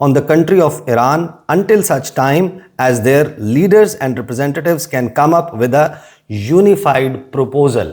on the country of Iran until such time as their leaders and representatives can come up with a unified proposal,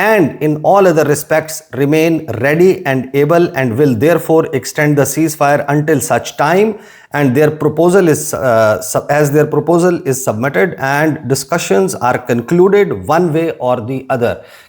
and in all other respects remain ready and able, and will therefore extend the ceasefire until such time and their proposal is as their proposal is submitted and discussions are concluded one way or the other,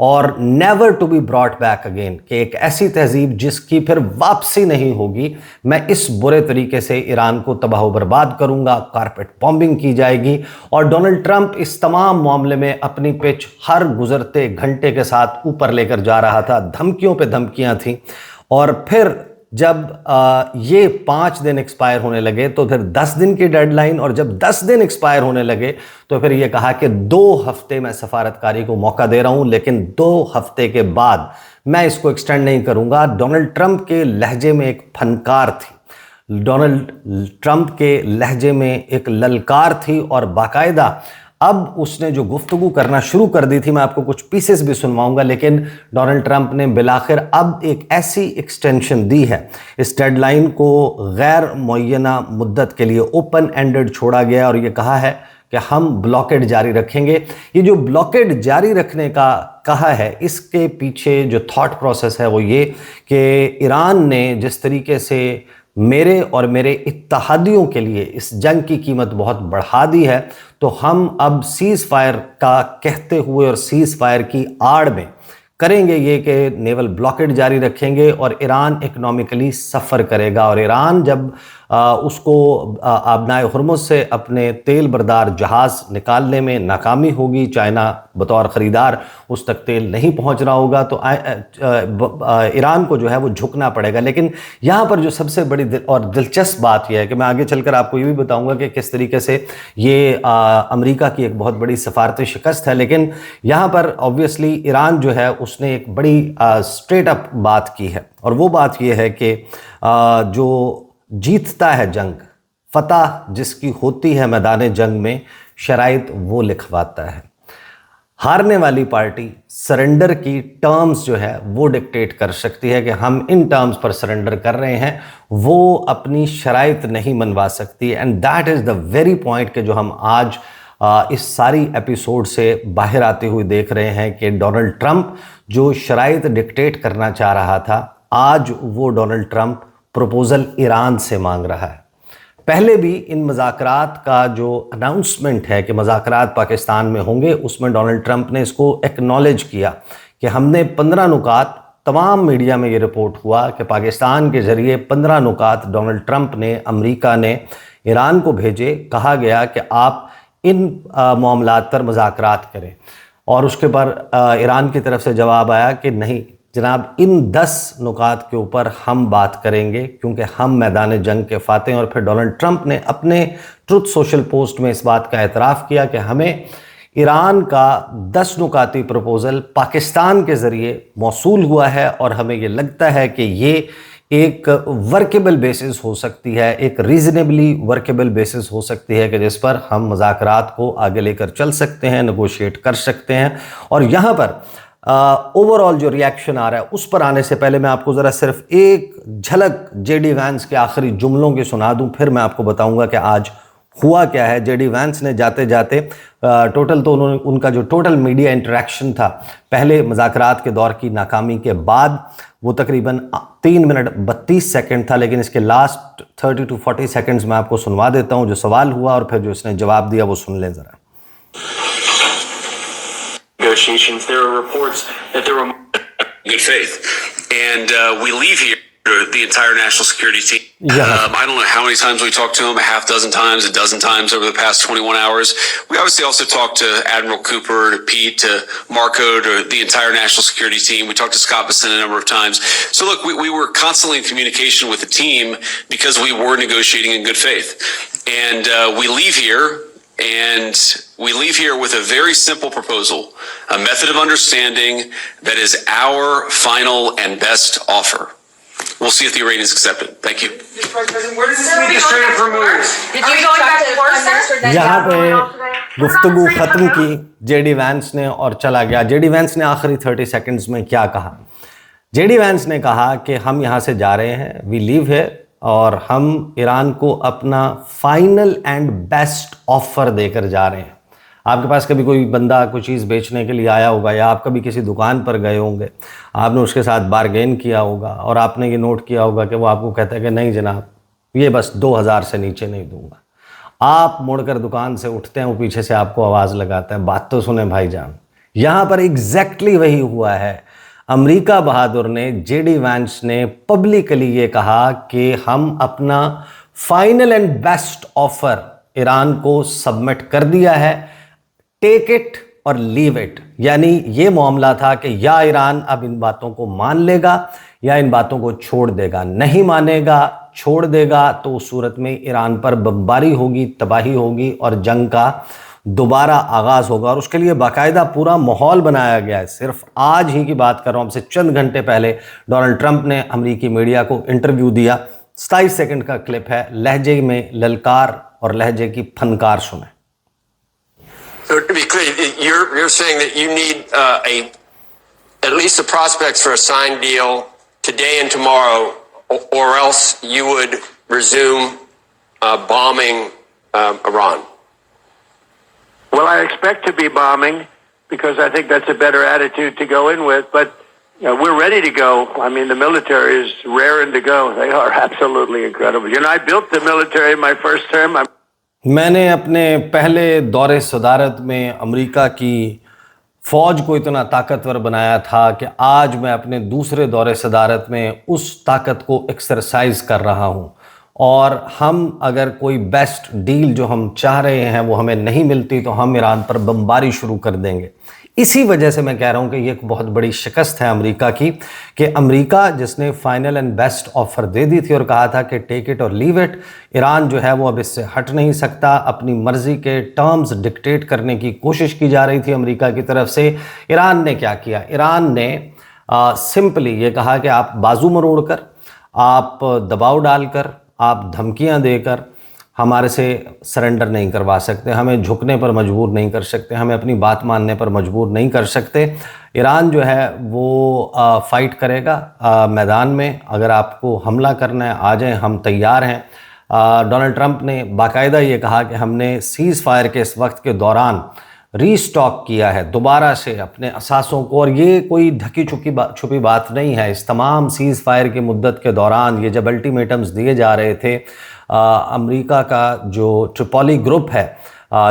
اور never to be brought back again, کہ ایک ایسی تہذیب جس کی پھر واپسی نہیں ہوگی، میں اس برے طریقے سے ایران کو تباہ و برباد کروں گا، کارپیٹ بامبنگ کی جائے گی۔ اور ڈونلڈ ٹرمپ اس تمام معاملے میں اپنی پچ ہر گزرتے گھنٹے کے ساتھ اوپر لے کر جا رہا تھا، دھمکیوں پہ دھمکیاں تھیں۔ اور پھر جب یہ 5 دن ایکسپائر ہونے لگے تو پھر 10 دن کی ڈیڈ لائن، اور جب 10 دن ایکسپائر ہونے لگے تو پھر یہ کہا کہ 2 ہفتے میں سفارتکاری کو موقع دے رہا ہوں، لیکن 2 ہفتے کے بعد میں اس کو ایکسٹینڈ نہیں کروں گا۔ ڈونلڈ ٹرمپ کے لہجے میں ایک پھنکار تھی، ڈونلڈ ٹرمپ کے لہجے میں ایک للکار تھی، اور باقاعدہ اب اس نے جو گفتگو کرنا شروع کر دی تھی، میں آپ کو کچھ پیسز بھی سنواؤں گا، لیکن ڈونلڈ ٹرمپ نے بالآخر اب ایک ایسی ایکسٹینشن دی ہے، اس ڈیڈ لائن کو غیر معینہ مدت کے لیے اوپن اینڈڈ چھوڑا گیا، اور یہ کہا ہے کہ ہم بلاکیڈ جاری رکھیں گے۔ یہ جو بلاکیڈ جاری رکھنے کا کہا ہے، اس کے پیچھے جو تھاٹ پروسیس ہے وہ یہ کہ ایران نے جس طریقے سے میرے اور میرے اتحادیوں کے لیے اس جنگ کی قیمت بہت بڑھا دی ہے، تو ہم اب سیز فائر کا کہتے ہوئے اور سیز فائر کی آڑ میں کریں گے یہ کہ نیول بلاکیڈ جاری رکھیں گے، اور ایران اکنامکلی سفر کرے گا۔ اور ایران جب اس کو آبنائے ہرمز سے اپنے تیل بردار جہاز نکالنے میں ناکامی ہوگی، چائنا بطور خریدار اس تک تیل نہیں پہنچ رہا ہوگا، تو ایران کو جو ہے وہ جھکنا پڑے گا۔ لیکن یہاں پر جو سب سے بڑی اور دلچسپ بات یہ ہے کہ میں آگے چل کر آپ کو یہ بھی بتاؤں گا کہ کس طریقے سے یہ امریکہ کی ایک بہت بڑی سفارتی شکست ہے، لیکن یہاں پر آبویسلی ایران جو ہے اس نے ایک بڑی اسٹریٹ اپ بات کی ہے، اور وہ بات یہ ہے کہ جو جیتتا ہے جنگ، فتح جس کی ہوتی ہے میدان جنگ میں، شرائط وہ لکھواتا ہے۔ ہارنے والی پارٹی سرنڈر کی ٹرمز جو ہے وہ ڈکٹیٹ کر سکتی ہے کہ ہم ان ٹرمز پر سرنڈر کر رہے ہیں، وہ اپنی شرائط نہیں منوا سکتی۔ And that is the very point کہ جو ہم آج اس ساری ایپیسوڈ سے باہر آتے ہوئے دیکھ رہے ہیں کہ ڈونلڈ ٹرمپ جو شرائط ڈکٹیٹ کرنا چاہ رہا تھا، آج وہ ڈونلڈ ٹرمپ پروپوزل ایران سے مانگ رہا ہے۔ پہلے بھی ان مذاکرات کا جو اناؤنسمنٹ ہے کہ مذاکرات پاکستان میں ہوں گے، اس میں ڈونلڈ ٹرمپ نے اس کو ایکنالج کیا کہ ہم نے 15 نکات، تمام میڈیا میں یہ رپورٹ ہوا کہ پاکستان کے ذریعے 15 نکات ڈونلڈ ٹرمپ نے، امریکہ نے ایران کو بھیجے، کہا گیا کہ آپ ان معاملات پر مذاکرات کریں، اور اس کے پر ایران کی طرف سے جواب آیا کہ نہیں جناب، ان 10 نکات کے اوپر ہم بات کریں گے کیونکہ ہم میدان جنگ کے فاتح ہیں۔ اور پھر ڈونلڈ ٹرمپ نے اپنے ٹروتھ سوشل پوسٹ میں اس بات کا اعتراف کیا کہ ہمیں ایران کا 10 نکاتی پروپوزل پاکستان کے ذریعے موصول ہوا ہے، اور ہمیں یہ لگتا ہے کہ یہ ایک ورکیبل بیسس ہو سکتی ہے، ایک ریزنیبلی ورکیبل بیسس ہو سکتی ہے کہ جس پر ہم مذاکرات کو آگے لے کر چل سکتے ہیں، نیگوشیٹ کر سکتے ہیں۔ اور یہاں پر اوورآل جو ریاکشن آ رہا ہے اس پر آنے سے پہلے میں آپ کو ذرا صرف ایک جھلک جے ڈی وینس کے آخری جملوں کی سنا دوں، پھر میں آپ کو بتاؤں گا کہ آج ہوا کیا ہے۔ جے ڈی وینس نے جاتے جاتے ٹوٹل تو ان کا جو ٹوٹل میڈیا انٹریکشن تھا پہلے مذاکرات کے دور کی ناکامی کے بعد، وہ تقریباً 3 منٹ 32 سیکنڈ تھا، لیکن اس کے لاسٹ 30 to 40 سیکنڈز میں آپ کو سنوا دیتا ہوں جو سوال ہوا اور پھر جو اس نے جواب دیا وہ سن لیں ذرا۔ Negotiations, there are reports that there were good faith, and we leave here the entire national security team. I don't know how many times we talked to him, a half dozen times, a dozen times over the past 21 hours. We obviously also talked to Admiral Cooper, to Pete, to Marco, to the entire national security team. We talked to Scott Bessent a number of times. So look, we were constantly in communication with the team because we were negotiating in good faith. And we leave here with a very simple proposal, a method of understanding that is our final and best offer. We'll see if the Iranians accept it. Thank you. Mr. Vice President, where does this leave the Strait of Hormuz? Did you go back to work, sir? یہاں پہ گفتگو ختم کی J D Venice نے اور چلا گیا۔ J D Venice نے آخری 30 سیکنڈز میں کیا کہا؟ جے ڈی وینس نے کہا کہ ہم یہاں سے جا رہے ہیں، وی لیو ہے، اور ہم ایران کو اپنا فائنل اینڈ بیسٹ آفر دے کر جا رہے ہیں۔ آپ کے پاس کبھی کوئی بندہ کوئی چیز بیچنے کے لیے آیا ہوگا، یا آپ کبھی کسی دکان پر گئے ہوں گے، آپ نے اس کے ساتھ بارگین کیا ہوگا، اور آپ نے یہ نوٹ کیا ہوگا کہ وہ آپ کو کہتا ہے کہ نہیں جناب، یہ بس 2000 سے نیچے نہیں دوں گا۔ آپ مڑ کر دکان سے اٹھتے ہیں، وہ پیچھے سے آپ کو آواز لگاتا ہے، بات تو سنیں بھائی جان، یہاں پر ایگزیکٹلی وہی ہوا ہے. امریکہ بہادر نے جے ڈی وینس نے پبلکلی یہ کہا کہ ہم اپنا final and best offer Iran کو سبمٹ کر دیا ہے. ٹیک اٹ اور لیو اٹ. یعنی یہ معاملہ تھا کہ یا ایران اب ان باتوں کو مان لے گا یا ان باتوں کو چھوڑ دے گا. نہیں مانے گا, چھوڑ دے گا تو اس صورت میں ایران پر بمباری ہوگی, تباہی ہوگی اور جنگ کا دوبارہ آغاز ہوگا. اور اس کے لیے باقاعدہ پورا ماحول بنایا گیا ہے. صرف آج ہی کی بات کر رہا ہوں, ہم سے چند گھنٹے پہلے ڈونلڈ ٹرمپ نے امریکی میڈیا کو انٹرویو دیا. 27 سیکنڈ کا کلپ ہے. لہجے میں للکار اور لہجے کی فنکار سنیں. So to be clear, you're saying that you need at least the prospects for a signed deal today and tomorrow, or else you would resume bombing Iran. Well, I expect to be bombing because I think that's a better attitude to go in with. But we're ready to go. I mean, the military is raring to go. They are absolutely incredible. You know, I built the military in my first term. میں نے اپنے پہلے دور صدارت میں امریکہ کی فوج کو اتنا طاقتور بنایا تھا کہ آج میں اپنے دوسرے دور صدارت میں اس طاقت کو ایکسرسائز کر رہا ہوں. اور ہم اگر کوئی بیسٹ ڈیل جو ہم چاہ رہے ہیں وہ ہمیں نہیں ملتی تو ہم ایران پر بمباری شروع کر دیں گے. اسی وجہ سے میں کہہ رہا ہوں کہ یہ ایک بہت بڑی شکست ہے امریکہ کی, کہ امریکہ جس نے فائنل اینڈ بیسٹ آفر دے دی تھی اور کہا تھا کہ ٹیک اٹ اور لیو اٹ, ایران جو ہے وہ اب اس سے ہٹ نہیں سکتا. اپنی مرضی کے ٹرمز ڈکٹیٹ کرنے کی کوشش کی جا رہی تھی امریکہ کی طرف سے. ایران نے کیا کیا؟ ایران نے سمپلی یہ کہا کہ آپ بازو مروڑ کر, آپ دباؤ ڈال کر, آپ دھمکیاں دے کر ہمارے سے سرنڈر نہیں کروا سکتے, ہمیں جھکنے پر مجبور نہیں کر سکتے, ہمیں اپنی بات ماننے پر مجبور نہیں کر سکتے. ایران جو ہے وہ فائٹ کرے گا میدان میں. اگر آپ کو حملہ کرنا ہے آ جائیں, ہم تیار ہیں. ڈونلڈ ٹرمپ نے باقاعدہ یہ کہا کہ ہم نے سیز فائر کے اس وقت کے دوران ری سٹاک کیا ہے دوبارہ سے اپنے اثاثوں کو, اور یہ کوئی ڈھکی چھپی بات نہیں ہے. اس تمام سیز فائر کی مدت کے دوران یہ جب الٹیمیٹمز دیے جا رہے تھے, امریکہ کا جو ٹرپولی گروپ ہے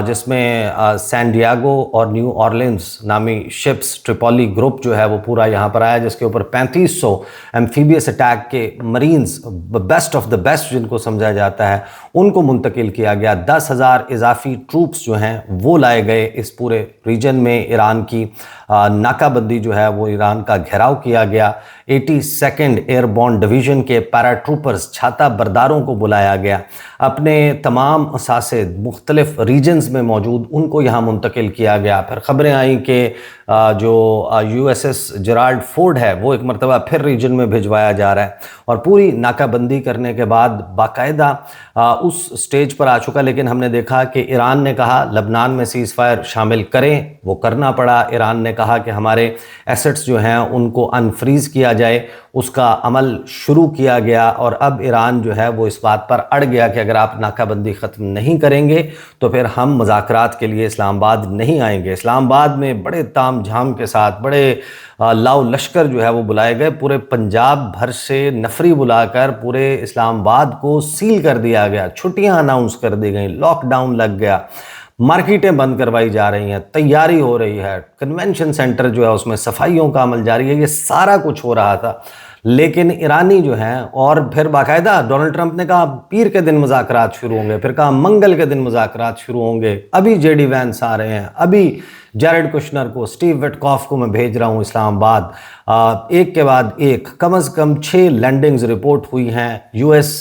جس میں سین ڈیاگو اور نیو اورلینز نامی شپس, ٹرپولی گروپ جو ہے وہ پورا یہاں پر آیا, جس کے اوپر 3500 ایمفیبیس اٹیک کے Marines, best of the best جن کو سمجھا جاتا ہے, ان کو منتقل کیا گیا. 10,000 اضافی ٹروپس جو ہیں وہ لائے گئے اس پورے ریجن میں. ایران کی ناکہ بندی جو ہے وہ ایران کا گھیراؤ کیا گیا. 82nd ایئر بورن ڈویژن کے پیرا ٹروپرز, چھاتا برداروں کو بلایا گیا. اپنے تمام اثاثے مختلف ریجنز میں موجود ان کو یہاں منتقل کیا گیا. پھر خبریں آئیں کہ جو یو ایس ایس جرالڈ فورڈ ہے وہ ایک مرتبہ پھر ریجن میں بھجوایا جا رہا ہے, اور پوری ناکہ بندی کرنے کے بعد باقاعدہ اس سٹیج پر آ چکا. لیکن ہم نے دیکھا کہ ایران نے کہا لبنان میں سیز فائر شامل کریں, وہ کرنا پڑا. ایران نے کہا کہ ہمارے ایسٹس جو ہیں ان کو انفریز کیا جائے, اس کا عمل شروع کیا گیا. اور اب ایران جو ہے وہ اس بات پر اڑ گیا کہ اگر آپ ناکہ بندی ختم نہیں کریں گے تو پھر ہم مذاکرات کے لیے اسلام آباد نہیں آئیں گے. اسلام آباد میں بڑے تام جھام کے ساتھ بڑے لاؤ لشکر جو ہے وہ بلائے گئے. پورے پنجاب بھر سے نفری بلا کر پورے اسلام آباد کو سیل کر دیا گیا, چھٹیاں اناؤنس کر دی گئیں, لاک ڈاؤن لگ گیا, مارکیٹیں بند کروائی جا رہی ہیں, تیاری ہو رہی ہے, کنونشن سینٹر جو ہے اس میں صفائیوں کا عمل جاری ہے. یہ سارا کچھ ہو رہا تھا. لیکن ایرانی جو ہیں, اور پھر باقاعدہ ڈونلڈ ٹرمپ نے کہا پیر کے دن مذاکرات شروع ہوں گے, پھر کہا منگل کے دن مذاکرات شروع ہوں گے. ابھی جے ڈی وینس آ رہے ہیں, ابھی جیرڈ کشنر کو, اسٹیو وٹکاف کو میں بھیج رہا ہوں اسلام آباد. ایک کے بعد ایک کم از کم 6 لینڈنگز رپورٹ ہوئی ہیں. U S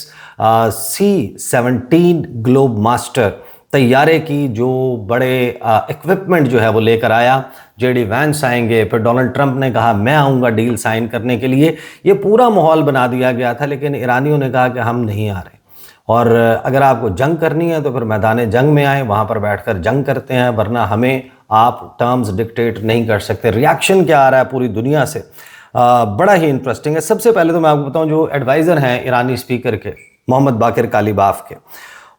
C-17 Globe master طیارے کی جو بڑے ایکوپمنٹ جو ہے وہ لے کر آیا. جے ڈی وینس آئیں گے, پھر ڈونلڈ ٹرمپ نے کہا میں آؤں گا ڈیل سائن کرنے کے لیے. یہ پورا ماحول بنا دیا گیا تھا, لیکن ایرانیوں نے کہا کہ ہم نہیں آ رہے, اور اگر آپ کو جنگ کرنی ہے تو پھر میدان جنگ میں آئیں, وہاں پر بیٹھ کر جنگ کرتے ہیں, ورنہ ہمیں آپ ٹرمز ڈکٹیٹ نہیں کر سکتے. ریاکشن کیا آ رہا ہے پوری دنیا سے, بڑا ہی انٹرسٹنگ ہے. سب سے پہلے تو میں آپ کو بتاؤں جو ایڈوائزر ہیں ایرانی اسپیکر کے, محمد باقر کالیباف کے,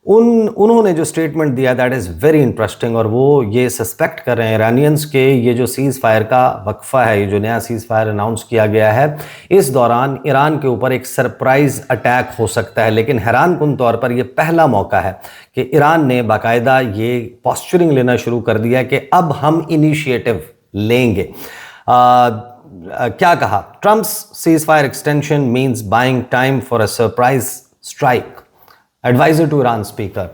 انہوں نے جو سٹیٹمنٹ دیا دیٹ از ویری انٹرسٹنگ. اور وہ یہ سسپیکٹ کر رہے ہیں ایرانینز کے یہ جو سیز فائر کا وقفہ ہے, یہ جو نیا سیز فائر اناؤنس کیا گیا ہے, اس دوران ایران کے اوپر ایک سرپرائز اٹیک ہو سکتا ہے. لیکن حیران کن طور پر یہ پہلا موقع ہے کہ ایران نے باقاعدہ یہ پوسچرنگ لینا شروع کر دیا کہ اب ہم انیشیٹو لیں گے. کیا کہا؟ Trump's ceasefire extension means buying time for a surprise strike. Adviser to Iran speaker.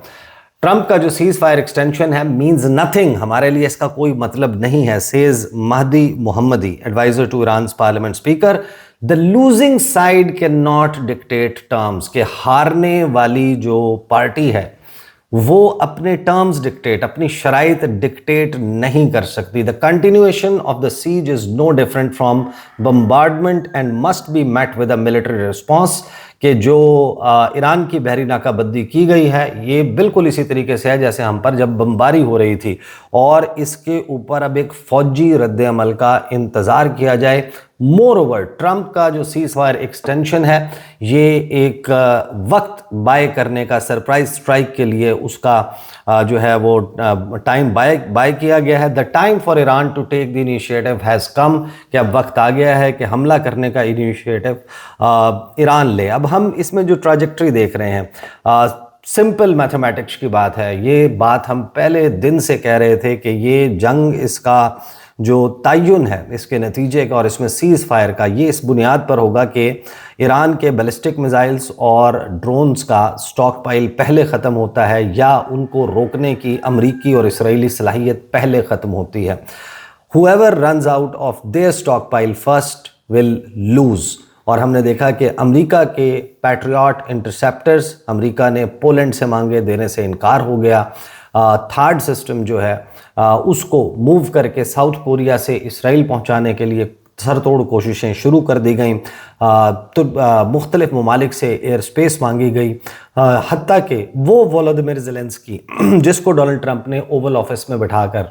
Trump کا جو سیز فائر ایکسٹینشن ہے مینز نتھنگ، ہمارے لیے اس کا کوئی مطلب نہیں ہے، says Mehdi Mohammadi, adviser to Iran's parliament speaker. The losing side cannot dictate terms، کہ ہارنے والی جو پارٹی ہے وہ اپنے ٹرمز ڈکٹیٹ، اپنی شرائط ڈکٹیٹ نہیں کر سکتی. The continuation of the siege is no different from bombardment and must be met with a military response. کہ جو ایران کی بحری ناکہ بندی کی گئی ہے یہ بالکل اسی طریقے سے ہے جیسے ہم پر جب بمباری ہو رہی تھی، اور اس کے اوپر اب ایک فوجی رد عمل کا انتظار کیا جائے. مور اوور ٹرمپ کا جو سیز فائر ایکسٹینشن ہے یہ ایک وقت بائے کرنے کا، سرپرائز اسٹرائک کے لیے اس کا جو ہے وہ ٹائم بائے کیا گیا ہے. The time for Iran to take the initiative has come, کہ اب وقت آ گیا ہے کہ حملہ کرنے کا انیشیٹو ایران لے. اب ہم اس میں جو ٹراجیکٹری دیکھ رہے ہیں، سمپل میتھمیٹکس کی بات ہے، یہ بات ہم پہلے دن سے کہہ رہے تھے کہ یہ جنگ، اس کا جو تعین ہے اس کے نتیجے کا اور اس میں سیز فائر کا، یہ اس بنیاد پر ہوگا کہ ایران کے بیلسٹک میزائلز اور ڈرونز کا سٹاک پائل پہلے ختم ہوتا ہے یا ان کو روکنے کی امریکی اور اسرائیلی صلاحیت پہلے ختم ہوتی ہے. Whoever runs out of their stockpile first will lose. اور ہم نے دیکھا کہ امریکہ کے پیٹریاٹ انٹرسیپٹرز امریکہ نے پولینڈ سے مانگے، دینے سے انکار ہو گیا. تھرڈ سسٹم جو ہے اس کو موو کر کے ساؤتھ کوریا سے اسرائیل پہنچانے کے لیے سر توڑ کوششیں شروع کر دی گئیں. تو مختلف ممالک سے ایئر سپیس مانگی گئی، حتیٰ کہ وہ وولودیمیر زیلنسکی جس کو ڈونلڈ ٹرمپ نے اوول آفس میں بٹھا کر،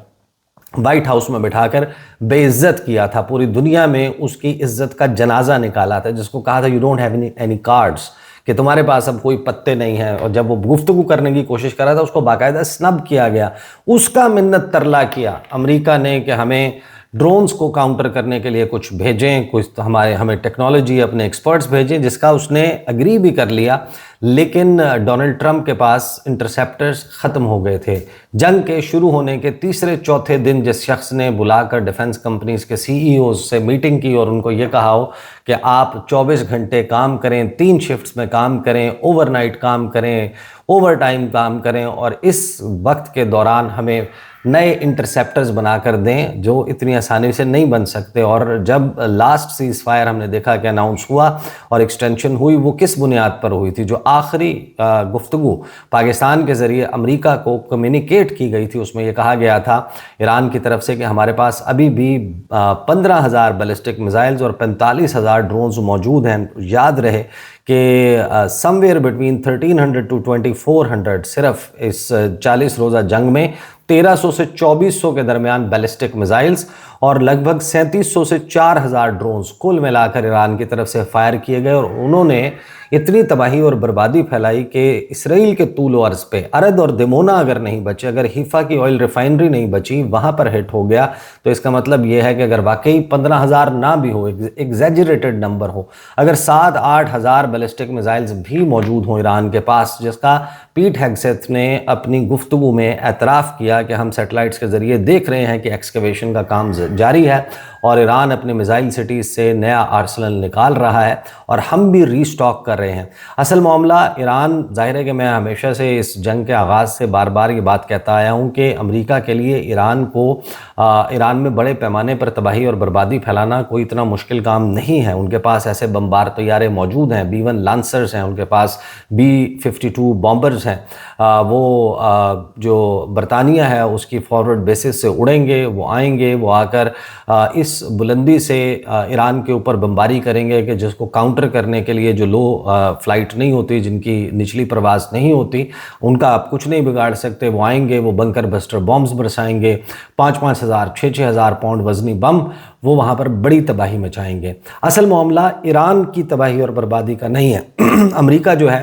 وائٹ ہاؤس میں بٹھا کر بے عزت کیا تھا، پوری دنیا میں اس کی عزت کا جنازہ نکالا تھا، جس کو کہا تھا you don't have any cards, کہ تمہارے پاس اب کوئی پتے نہیں ہیں. اور جب وہ گفتگو کرنے کی کوشش کر رہا تھا اس کو باقاعدہ سنب کیا گیا. اس کا منت ترلا کیا امریکہ نے کہ ہمیں ڈرونز کو کاؤنٹر کرنے کے لیے کچھ بھیجیں، کچھ ہمیں ٹیکنالوجی، اپنے ایکسپرٹس بھیجیں، جس کا اس نے اگری بھی کر لیا. لیکن ڈونلڈ ٹرمپ کے پاس انٹرسیپٹرز ختم ہو گئے تھے. جنگ کے شروع ہونے کے تیسرے چوتھے دن جس شخص نے بلا کر ڈیفنس کمپنیز کے سی ای اوز سے میٹنگ کی اور ان کو یہ کہا ہو کہ آپ 24 گھنٹے کام کریں، 3 شفٹس میں کام کریں، اوور نائٹ کام کریں، اوور ٹائم کام کریں، اور اس وقت کے دوران ہمیں نئے انٹرسیپٹرز بنا کر دیں جو اتنی آسانی سے نہیں بن سکتے. اور جب لاسٹ سیز فائر ہم نے دیکھا کہ اناؤنس ہوا اور ایکسٹینشن ہوئی، وہ کس بنیاد پر ہوئی تھی؟ جو آخری گفتگو پاکستان کے ذریعے امریکہ کو کمیونیکیٹ کی گئی تھی اس میں یہ کہا گیا تھا ایران کی طرف سے کہ ہمارے پاس ابھی بھی 15,000 بیلسٹک میزائلز اور 45,000 ڈرونز موجود ہیں. یاد رہے کہ سم ویئر بٹوین 1300 to 2400 صرف اس 40 روزہ جنگ میں 1300 سے 2400 کے درمیان بیلسٹک میزائلز اور لگ بھگ 3700 سے 4000 ڈرونز کل ملا کر ایران کی طرف سے فائر کیے گئے. اور انہوں نے اتنی تباہی اور بربادی پھیلائی کہ اسرائیل کے طول و عرض پہ ارد اور دمونا اگر نہیں بچے، اگر حیفا کی آئل ریفائنری نہیں بچی، وہاں پر ہٹ ہو گیا. تو اس کا مطلب یہ ہے کہ اگر واقعی 15,000 نہ بھی ہو، ایگزیجریٹڈ نمبر ہو، اگر 7-8 ہزار بیلسٹک میزائلز بھی موجود ہوں ایران کے پاس، جس کا پیٹ ہیگسیتھ نے اپنی گفتگو میں اعتراف کیا کہ ہم سیٹلائٹس کے ذریعے دیکھ رہے ہیں کہ ایکسکیویشن کا کام جاری ہے اور ایران اپنے میزائل سٹیز سے نیا آرسنل نکال رہا ہے اور ہم بھی ری سٹاک کر رہے ہیں. اصل معاملہ ایران، ظاہر ہے کہ میں ہمیشہ سے اس جنگ کے آغاز سے بار بار یہ بات کہتا آیا ہوں کہ امریکہ کے لیے ایران میں بڑے پیمانے پر تباہی اور بربادی پھیلانا کوئی اتنا مشکل کام نہیں ہے. ان کے پاس ایسے بمبار طیارے موجود ہیں، B-1 لانسرز ہیں، ان کے پاس B-52 بامبرز ہیں. وہ جو برطانیہ ہے اس کی فارورڈ بیسز سے اڑیں گے، وہ آئیں گے، وہ آ کر اس بلندی سے ایران کے اوپر بمباری کریں گے کہ جس کو کاؤنٹر کرنے کے لیے جو لو فلائٹ نہیں ہوتی، جن کی نچلی پرواز نہیں ہوتی، ان کا آپ کچھ نہیں بگاڑ سکتے. وہ آئیں گے، وہ بنکر بسٹر بمبز برسائیں گے، 5-5 ہزار 6-6 ہزار پاؤنڈ وزنی بم، وہ وہاں پر بڑی تباہی مچائیں گے. اصل معاملہ ایران کی تباہی اور بربادی کا نہیں ہے. امریکہ جو ہے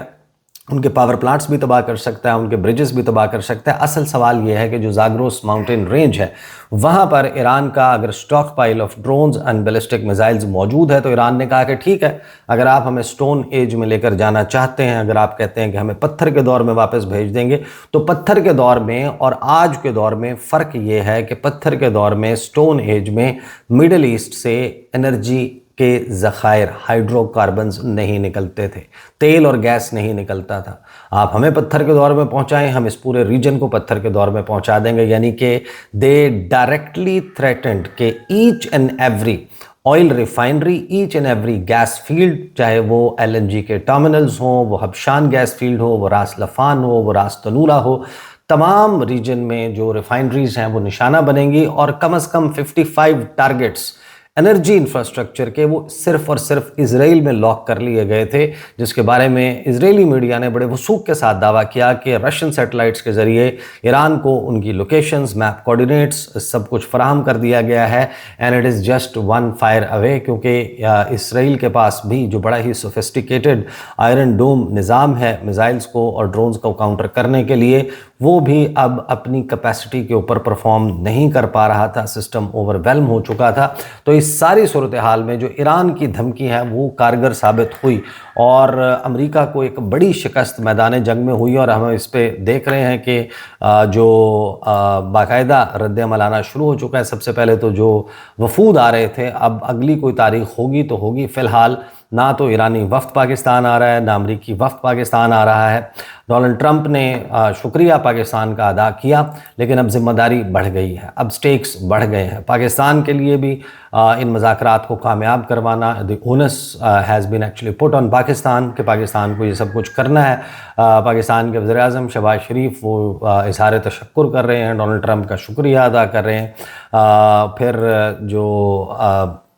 ان کے پاور پلانٹس بھی تباہ کر سکتا ہے، ان کے بریجز بھی تباہ کر سکتا ہے۔ اصل سوال یہ ہے کہ جو زاگروس ماؤنٹین رینج ہے وہاں پر ایران کا اگر stockpile of drones and ballistic missiles موجود ہے تو ایران نے کہا کہ ٹھیک ہے، اگر آپ ہمیں سٹون ایج میں لے کر جانا چاہتے ہیں، اگر آپ کہتے ہیں کہ ہمیں پتھر کے دور میں واپس بھیج دیں گے، تو پتھر کے دور میں اور آج کے دور میں فرق یہ ہے کہ پتھر کے دور میں سٹون ایج میں مڈل ایسٹ سے انرجی کے ذخائر ہائیڈرو کاربنز نہیں نکلتے تھے، تیل اور گیس نہیں نکلتا تھا۔ آپ ہمیں پتھر کے دور میں پہنچائیں، ہم اس پورے ریجن کو پتھر کے دور میں پہنچا دیں گے، یعنی کہ دے ڈائریکٹلی تھریٹنڈ کہ each and every oil refinery, each and every gas field, چاہے وہ LNG کے ٹرمینلز ہوں، وہ حبشان گیس فیلڈ ہو، وہ راس لفان ہو، وہ راس تنورہ ہو، تمام ریجن میں جو ریفائنریز ہیں وہ نشانہ بنیں گی، اور کم از کم 55 ٹارگٹس انرجی انفراسٹرکچر کے وہ صرف اور صرف اسرائیل میں لاک کر لیے گئے تھے، جس کے بارے میں اسرائیلی میڈیا نے بڑے وثوق کے ساتھ دعویٰ کیا کہ رشین سیٹلائٹس کے ذریعے ایران کو ان کی لوکیشنز، میپ کوآرڈینیٹس سب کچھ فراہم کر دیا گیا ہے، and it is just one fire away, کیونکہ اسرائیل کے پاس بھی جو بڑا ہی سوفسٹیکیٹڈ آئرن ڈوم نظام ہے میزائلز کو اور ڈرونز کو کاؤنٹر کرنے کے لیے، وہ بھی اب اپنی کیپیسٹی کے اوپر پرفارم نہیں کر پا رہا تھا، سسٹم اوور ویلم ہو چکا تھا۔ تو اس ساری صورتحال میں جو ایران کی دھمکی ہے وہ کارگر ثابت ہوئی، اور امریکہ کو ایک بڑی شکست میدان جنگ میں ہوئی، اور ہم اس پہ دیکھ رہے ہیں کہ جو باقاعدہ رد عمل آنا شروع ہو چکا ہے۔ سب سے پہلے تو جو وفود آ رہے تھے، اب اگلی کوئی تاریخ ہوگی تو ہوگی، فی الحال نہ تو ایرانی وفد پاکستان آ رہا ہے، نہ امریکی وفد پاکستان آ رہا ہے۔ ڈونلڈ ٹرمپ نے شکریہ پاکستان کا ادا کیا، لیکن اب ذمہ داری بڑھ گئی ہے، اب سٹیکس بڑھ گئے ہیں پاکستان کے لیے بھی۔ ان مذاکرات کو کامیاب کروانا، the onus has been actually put on Pakistan, کہ پاکستان کو یہ سب کچھ کرنا ہے۔ پاکستان کے وزیر اعظم شہباز شریف وہ اظہار تشکر کر رہے ہیں، ڈونلڈ ٹرمپ کا شکریہ ادا کر رہے ہیں۔ پھر جو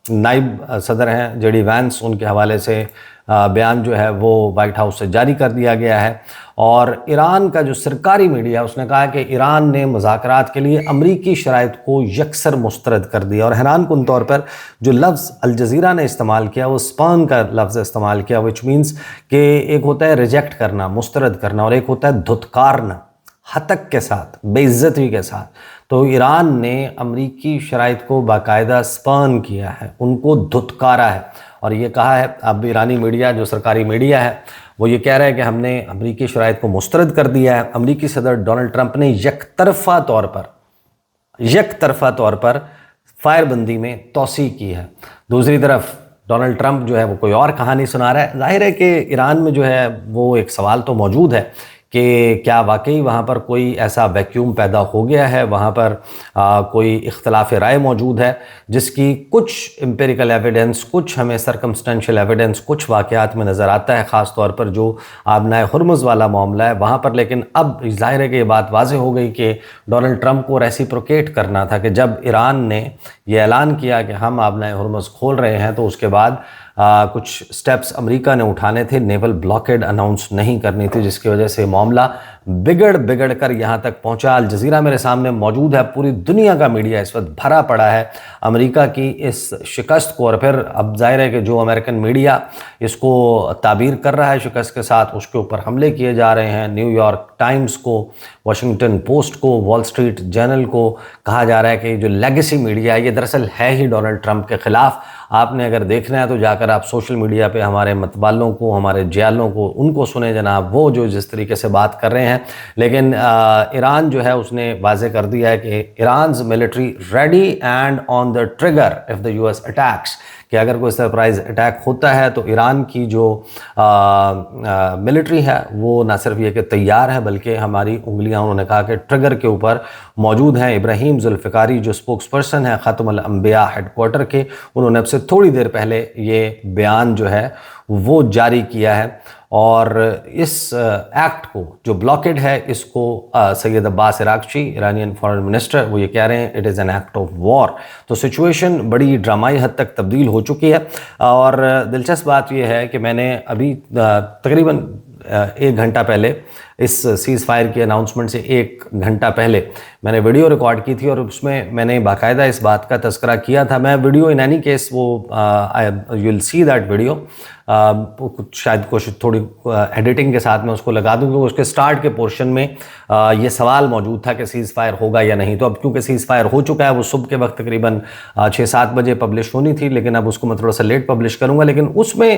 نائب صدر ہیں JD وینس، ان کے حوالے سے بیان جو ہے وہ وائٹ ہاؤس سے جاری کر دیا گیا ہے، اور ایران کا جو سرکاری میڈیا اس نے کہا کہ ایران نے مذاکرات کے لیے امریکی شرائط کو یکسر مسترد کر دیا، اور حیران کن طور پر جو لفظ الجزیرہ نے استعمال کیا وہ اسپان کا لفظ استعمال کیا، which means کہ ایک ہوتا ہے ریجیکٹ کرنا، مسترد کرنا، اور ایک ہوتا ہے دھتکارنا، ہتک کے ساتھ، بے عزتی کے ساتھ۔ تو ایران نے امریکی شرائط کو باقاعدہ اسپان کیا ہے، ان کو دھتکارا ہے، اور یہ کہا ہے، اب ایرانی میڈیا جو سرکاری میڈیا ہے وہ یہ کہہ رہا ہے کہ ہم نے امریکی شرائط کو مسترد کر دیا ہے۔ امریکی صدر ڈونلڈ ٹرمپ نے یک طرفہ طور پر فائر بندی میں توسیع کی ہے۔ دوسری طرف ڈونلڈ ٹرمپ جو ہے وہ کوئی اور کہانی سنا رہا ہے۔ ظاہر ہے کہ ایران میں جو ہے وہ ایک سوال تو موجود ہے کہ کیا واقعی وہاں پر کوئی ایسا ویکیوم پیدا ہو گیا ہے، وہاں پر کوئی اختلاف رائے موجود ہے، جس کی کچھ امپیریکل ایویڈنس، کچھ ہمیں سرکمسٹینشیل ایویڈنس کچھ واقعات میں نظر آتا ہے، خاص طور پر جو آبنائے ہرمز والا معاملہ ہے وہاں پر۔ لیکن اب ظاہر ہے کہ یہ بات واضح ہو گئی کہ ڈونلڈ ٹرمپ کو ریسیپروکیٹ کرنا تھا، کہ جب ایران نے یہ اعلان کیا کہ ہم آبنائے ہرمز کھول رہے ہیں تو اس کے بعد کچھ سٹیپس امریکہ نے اٹھانے تھے، نیول بلاکیڈ اناؤنس نہیں کرنی تھی، جس کی وجہ سے معاملہ بگڑ کر یہاں تک پہنچا۔ الجزیرہ میرے سامنے موجود ہے، پوری دنیا کا میڈیا اس وقت بھرا پڑا ہے امریکہ کی اس شکست کو، اور پھر اب ظاہر ہے کہ جو امریکن میڈیا اس کو تعبیر کر رہا ہے شکست کے ساتھ، اس کے اوپر حملے کیے جا رہے ہیں۔ نیو یارک ٹائمز کو، واشنگٹن پوسٹ کو، وال اسٹریٹ جرنل کو کہا جا رہا ہے کہ یہ جو لیگیسی میڈیا ہے یہ دراصل ہے ہی ڈونلڈ ٹرمپ کے خلاف۔ آپ نے اگر دیکھنا ہے تو جا کر آپ سوشل میڈیا پہ ہمارے متوالوں کو، ہمارے جیالوں کو، ان کو سنیں جناب، وہ جو جس طریقے سے بات کر رہے ہیں۔ لیکن ایران جو ہے اس نے واضح کر دیا ہے کہ Iran's military ready and on the trigger of the US attacks, کہ اگر کوئی سرپرائز اٹیک ہوتا ہے تو ایران کی جو ملٹری ہے وہ نہ صرف یہ کہ تیار ہے، بلکہ ہماری انگلیاں، انہوں نے کہا کہ ٹریگر کے اوپر موجود ہیں۔ ابراہیم ذوالفقاری جو سپوکس پرسن ہے خاتم الانبیاء ہیڈ کوارٹر کے، انہوں نے اب سے تھوڑی دیر پہلے یہ بیان جو ہے وہ جاری کیا ہے، اور اس ایکٹ کو جو بلاکڈ ہے اس کو Seyed Abbas Araghchi Iranian foreign minister وہ یہ کہہ رہے ہیں it is an act of war. تو سچویشن بڑی ڈرامائی حد تک تبدیل ہو چکی ہے، اور دلچسپ بات یہ ہے کہ میں نے ابھی تقریباً 1 گھنٹہ پہلے اس سیز فائر کی اناؤنسمنٹ سے 1 گھنٹہ پہلے میں نے ویڈیو ریکارڈ کی تھی اور اس میں میں نے باقاعدہ اس بات کا تذکرہ کیا تھا. میں ویڈیو ان اینی کیس وہ you will see that video, شاید کوشش تھوڑی ایڈیٹنگ کے ساتھ میں اس کو لگا دوں کیونکہ اس کے سٹارٹ کے پورشن میں یہ سوال موجود تھا کہ سیز فائر ہوگا یا نہیں. تو اب کیونکہ سیز فائر ہو چکا ہے, وہ صبح کے وقت تقریباً 6-7 بجے پبلش ہونی تھی, لیکن اب اس کو میں تھوڑا سا لیٹ پبلش کروں گا. لیکن اس میں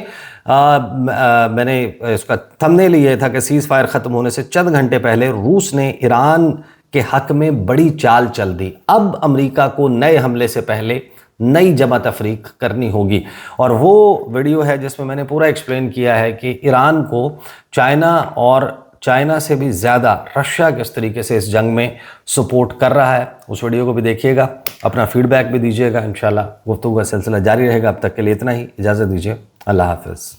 میں نے اس کا تھمبنیل یہ تھا کہ سیز فائر ختم ہونے سے چند گھنٹے پہلے روس نے ایران کے حق میں بڑی چال چل دی. اب امریکہ کو نئے حملے سے پہلے نئی جمع تفریق کرنی ہوگی. اور وہ ویڈیو ہے جس میں میں نے پورا ایکسپلین کیا ہے کہ ایران کو چائنا سے بھی زیادہ رشیا کس طریقے سے اس جنگ میں سپورٹ کر رہا ہے. اس ویڈیو کو بھی دیکھیے گا, اپنا فیڈ بیک بھی دیجیے گا. انشاءاللہ گفتگو کا سلسلہ جاری رہے گا. اب تک کے لیے اتنا ہی, اجازت دیجیے, اللہ حافظ.